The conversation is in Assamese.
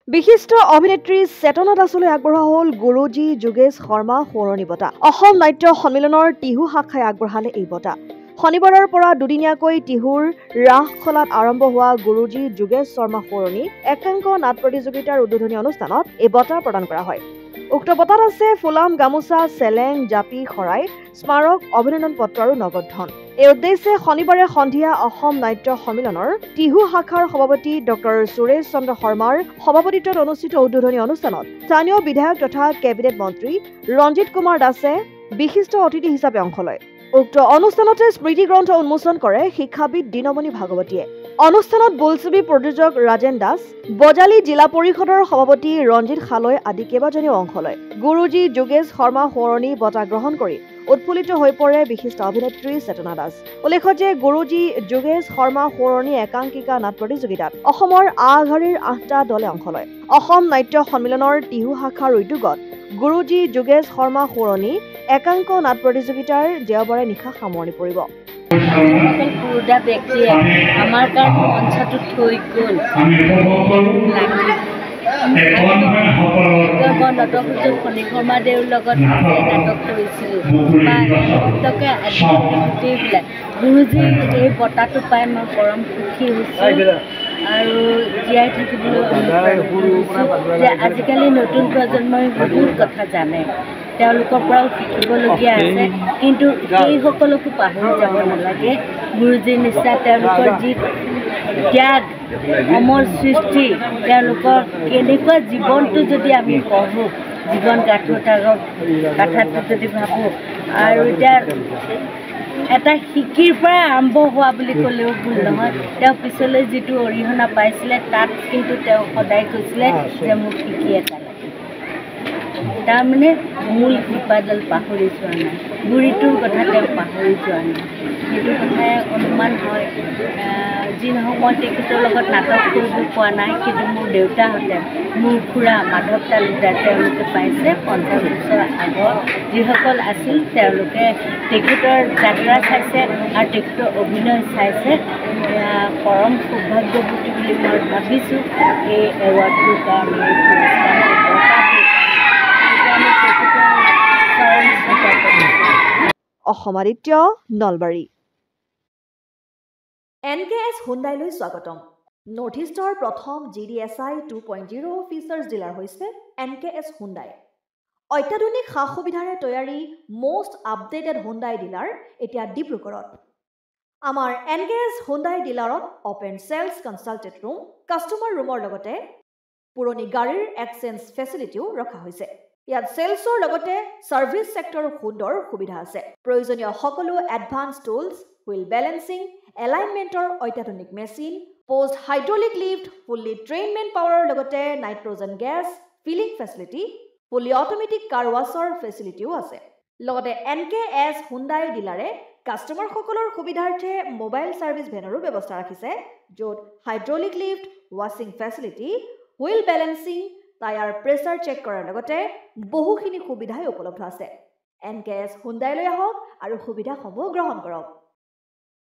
বিশিষ্ট অভিনেত্ৰী চেতনা দাসলৈ আগবঢ়া হ'ল গুৰুজী যোগেশ শৰ্মা সোঁৱৰণী বঁটা। অসম নাট্য সন্মিলনৰ টিহু শাখাই আগবঢ়ালে এই বঁটা। শনিবাৰৰ পৰা দুদিনীয়াকৈ টিহুৰ ৰাসখলাত আৰম্ভ হোৱা গুৰুজী যোগেশ শৰ্মা সোঁৱৰণী একাংক নাট প্ৰতিযোগিতাৰ উদ্বোধনী অনুষ্ঠানত এই বঁটা প্ৰদান কৰা হয়। উক্ত বঁটাত আছে ফুলাম, গামোচা, চেলেং, জাপি, শৰাই, স্মাৰক, অভিনন্দন পত্ৰ আৰু নগদ ধন। এই উদ্দেশ্যে শনিবাৰে সন্ধিয়া অসম নাট্য সন্মিলনৰ টিহু শাখাৰ সভাপতি ডক্টৰ সুৰেশ চন্দ্ৰ শৰ্মাৰ সভাপতিত্বত অনুষ্ঠিত উদ্বোধনী অনুষ্ঠানত স্থানীয় বিধায়ক তথা কেবিনেট মন্ত্ৰী ৰঞ্জিত কুমাৰ দাসে বিশিষ্ট অতিথি হিচাপে অংশ লয়। উক্ত অনুষ্ঠানতে স্মৃতি গ্ৰন্থ উন্মোচন কৰে শিক্ষাবিদ দীনমণি ভাগৱতীয়ে। অনুষ্ঠানত বোলছবি প্ৰযোজক ৰাজেন দাস, বজালী জিলা পৰিষদৰ সভাপতি ৰঞ্জিত খালৈ আদি কেইবাজনেও অংশ লয়। গুৰুজী যোগেশ শৰ্মা সোঁৱৰণী বঁটা গ্ৰহণ কৰি উৎফুল্লিত হৈ পৰে বিশিষ্ট অভিনেত্ৰী চেতনা দাস। উল্লেখ্য যে গুৰুজী যোগেশ শৰ্মা সোঁৱৰণী একাংকিকা নাট প্ৰতিযোগিতাত অসমৰ আগশাৰীৰ 8টা দলে অংশ লয়। অসম নাট্য সন্মিলনৰ টিহু শাখাৰ উদ্যোগত গুৰুজী যোগেশ শৰ্মা সোঁৱৰণী একাংক নাট প্ৰতিযোগিতাৰ দেওবাৰে নিশা সামৰণি পৰিব। পুৰুদা ব্যক্তিয়ে আমাৰ কাৰণে মঞ্চটো থৈ গ'ল। মই নটসূৰ্য ফণী শৰ্মাদেৱৰ লগত নাটক কৰিছিলোঁ বা সিহঁতকে গোটেইবিলাক গুৰুজীৰ এই বঁটাটো পাই মই পৰম সুখী হৈছোঁ আৰু জীয়াই থাকিবলৈ যে আজিকালি নতুন প্ৰজন্মই বহুত কথা জানে, তেওঁলোকৰ পৰাও শিকিবলগীয়া আছে, কিন্তু সেইসকলকো পাহৰি যাব নালাগে। গুৰুজীৰ নিচিনা তেওঁলোকৰ যি ত্যাগ, অমৰ সৃষ্টি, তেওঁলোকৰ কেনেকুৱা জীৱনটো যদি আমি পঢ়োঁ, জীৱন গাঁথাটো যদি ভাবোঁ, আৰু এতিয়া এটা শিকিৰ পৰা আৰম্ভ হোৱা বুলি ক'লেও ভুল নহয়। তেওঁ পিছলৈ যিটো অৰিহণা পাইছিলে তাত কিন্তু তেওঁ সদায় কৈছিলে যে মোক শিকি এটা লাগে। তাৰমানে মূল শিপাডাল পাহৰি যোৱা নাই, গুৰিটোৰ কথা তেওঁ পাহৰি যোৱা নাই, সেইটো কথাই অনুমান হয়। যি নহওক মই তেখেতৰ লগত নাটক কৰিব পোৱা নাই, কিন্তু মোৰ দেউতাহঁতে, মোৰ খুৰা মাধৱ তালুকদাৰ, তেওঁলোকে পাইছে 50 বছৰ আগৰ যিসকল আছিল তেওঁলোকে তেখেতৰ যাত্ৰা চাইছে আৰু তেখেতৰ অভিনয় চাইছে। পৰম সৌভাগ্যৱতী বুলি মই ভাবিছোঁ এই এৱাৰ্ডটোৰ কাৰণে, অসম আদিত্য, নলবাৰী। NKS হুণ্ডাইলৈ স্বাগতম। নৰ্থ ইষ্টৰ প্ৰথম GDSI 2.0 ফিচাৰ্ছ ডিলাৰ হৈছে NKS হুণ্ডাই। অত্যাধুনিক সা সুবিধাৰে তৈয়াৰী মষ্ট আপডেটেড হুণ্ডাই ডিলাৰ এতিয়া ডিব্ৰুগড়ত। আমাৰ NKS হুণ্ডাই ডিলাৰত open sales consulted room, customer ৰুমৰ লগতে পুৰণি গাড়ীৰ এক্সচেঞ্জ ফেচিলিটিও ৰখা হৈছে। ইয়াত চেলছৰ লগতে ছাৰ্ভিচ ছেক্টৰৰ সুন্দৰ সুবিধা আছে। প্ৰয়োজনীয় সকলো এডভান্স টুলছ, হুইল বেলেন্সিং, এলাইনমেণ্টৰ অত্যাধুনিক machine, post hydraulic lift, fully trained man পাৱাৰৰ লগতে nitrogen gas filling facility, fully automatic car washer ফেচিলিটিও আছে। লগতে NKS হুণ্ডাই ডিলাৰে কাষ্টমাৰসকলৰ সুবিধাৰ্থে মোবাইল ছাৰ্ভিচ ভেনৰো ব্যৱস্থা ৰাখিছে, য'ত হাইড্ৰলিক লিফ্ট, ৱাছিং facility, wheel balancing, tyre pressure check কৰাৰ লগতে বহুখিনি সুবিধাই উপলব্ধ আছে। NKS হুণ্ডাইলৈ আহক আৰু সুবিধাসমূহ গ্ৰহণ কৰক।